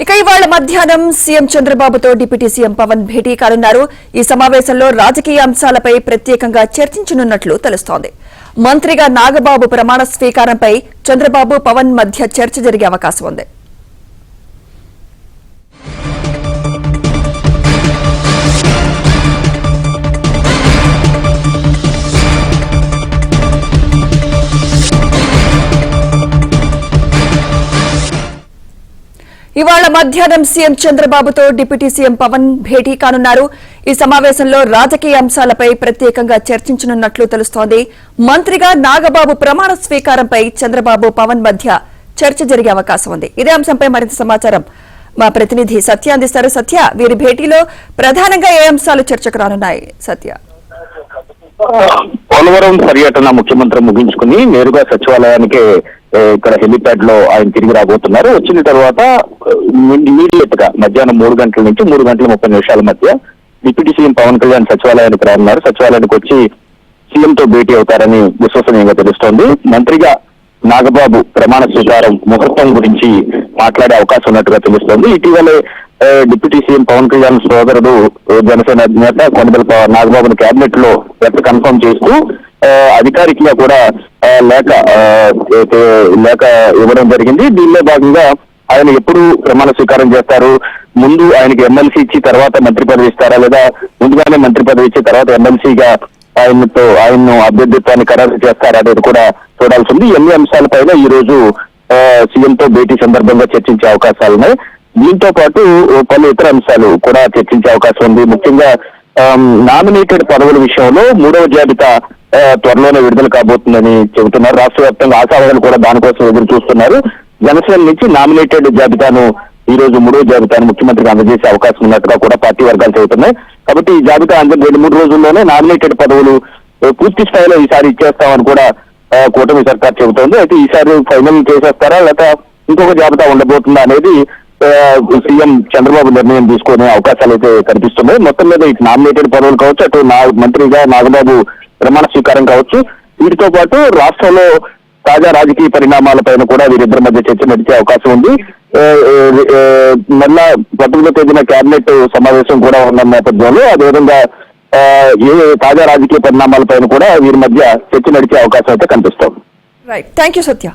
ఇక ఇవాళ మధ్యాహ్నం సీఎం చంద్రబాబుతో డిప్యూటీ సీఎం పవన్ భేటీ కానున్నారు. ఈ సమావేశంలో రాజకీయ అంశాలపై ప్రత్యేకంగా చర్చించనున్నట్లు తెలుస్తోంది. మంత్రిగా నాగబాబు ప్రమాణ స్వీకారంపై చంద్రబాబు పవన్ మధ్య చర్చ జరిగే అవకాశం ఉంది. ఇవాళ మధ్యాహ్నం సీఎం చంద్రబాబుతో డిప్యూటీ సీఎం పవన్ భేటీ కానున్నారు. ఈ సమావేశంలో రాజకీయ అంశాలపై ప్రత్యేకంగా చర్చించనున్నట్లు తెలుస్తోంది. మంత్రిగా నాగబాబు ప్రమాణ స్వీకారంపై చంద్రబాబు పవన్ మధ్య చర్చ జరిగే అవకాశం ఉంది. ఇదే అంశంపై మరింత సమాచారం మా ప్రతినిధి సత్య అందిస్తారు. సత్య, వీరి భేటీలో ప్రధానంగా ఏ అంశాలు చర్చకు రానున్నాయి? సత్య, పోలవరం పర్యటన ముఖ్యమంత్రి ముగించుకుని నేరుగా సచివాలయానికి ఇక్కడ హెలిప్యాడ్ లో ఆయన తిరిగి రాబోతున్నారు. వచ్చిన తర్వాత ఇమీడియట్ గా మధ్యాహ్నం 3 గంటల నుంచి 3 గంటల 30 నిమిషాల మధ్య డిప్యూటీ సీఎం పవన్ కళ్యాణ్ సచివాలయానికి రానున్నారు. సచివాలయానికి వచ్చి సీఎంతో భేటీ అవుతారని విశ్వసనీయంగా తెలుస్తోంది. మంత్రిగా నాగబాబు ప్రమాణ స్వీకారం ముహూర్తం గురించి మాట్లాడే అవకాశం ఉన్నట్టుగా తెలుస్తోంది. ఇటీవలే డిప్యూటీ సీఎం పవన్ కళ్యాణ్ సోదరుడు జనసేన నేత కొనిదెల నాగబాబుని కేబినెట్ లో కన్ఫర్మ్ చేస్తూ అధికారికంగా కూడా లేఖ ఇవ్వడం జరిగింది. దీనిలో భాగంగా ఆయన ఎప్పుడు ప్రమాణ స్వీకారం చేస్తారు, ముందు ఆయనకి ఎమ్మెల్సీ ఇచ్చి తర్వాత మంత్రి పదవి ఇస్తారా, లేదా ముందుగానే మంత్రి పదవి ఇచ్చి తర్వాత ఎమ్మెల్సీగా ఆయన్ను అభ్యర్థిత్వాన్ని ఖరారు చేస్తారా అనేది కూడా చూడాల్సి ఉంది. ఎన్ని అంశాలపైన ఈ రోజు సీఎంతో భేటీ సందర్భంగా చర్చించే అవకాశాలున్నాయి. దీంతో పాటు పలు ఇతర అంశాలు కూడా చర్చించే అవకాశం ఉంది. ముఖ్యంగా నామినేటెడ్ పదవుల విషయంలో 3వ జాబితా త్వరలోనే విడుదల కాబోతుందని చెబుతున్నారు. రాష్ట్ర వ్యాప్తంగా ఆశావాదులు కూడా దానికోసం ఎదురు చూస్తున్నారు. జనసేన నుంచి నామినేటెడ్ జాబితాను ఈ రోజు 3వ జాబితాను ముఖ్యమంత్రికి అందజేసే అవకాశం ఉన్నట్టుగా కూడా పార్టీ వర్గాలు చెబుతున్నాయి. కాబట్టి ఈ జాబితా 2-3 రోజుల్లోనే నామినేటెడ్ పదవులు పూర్తి స్థాయిలో ఈసారి ఇచ్చేస్తామని కూడా కూటమి సర్కార్ చెబుతోంది. అయితే ఈసారి ఫైనల్ చేసేస్తారా లేక ఇంకొక జాబితా ఉండబోతుందా అనేది సీఎం చంద్రబాబు నిర్ణయం తీసుకునే అవకాశాలు అయితే కనిపిస్తున్నాయి. మొత్తం మీద ఇటు నామినేటెడ్ పదవులు కావచ్చు, అటు మంత్రిగా నాగబాబు ప్రమాణ స్వీకారం కావచ్చు, వీటితో పాటు రాష్ట్రంలో తాజా రాజకీయ పరిణామాలపైన కూడా వీరిద్దరి మధ్య చర్చ నడిచే అవకాశం ఉంది. మళ్ళా 19వ తేదీన కేబినెట్ సమావేశం కూడా ఉన్న నేపథ్యంలో అదేవిధంగా తాజా రాజకీయ పరిణామాలపైన కూడా వీరి మధ్య చర్చ నడిచే అవకాశం అయితే కనిపిస్తోంది. Right, thank you Satya.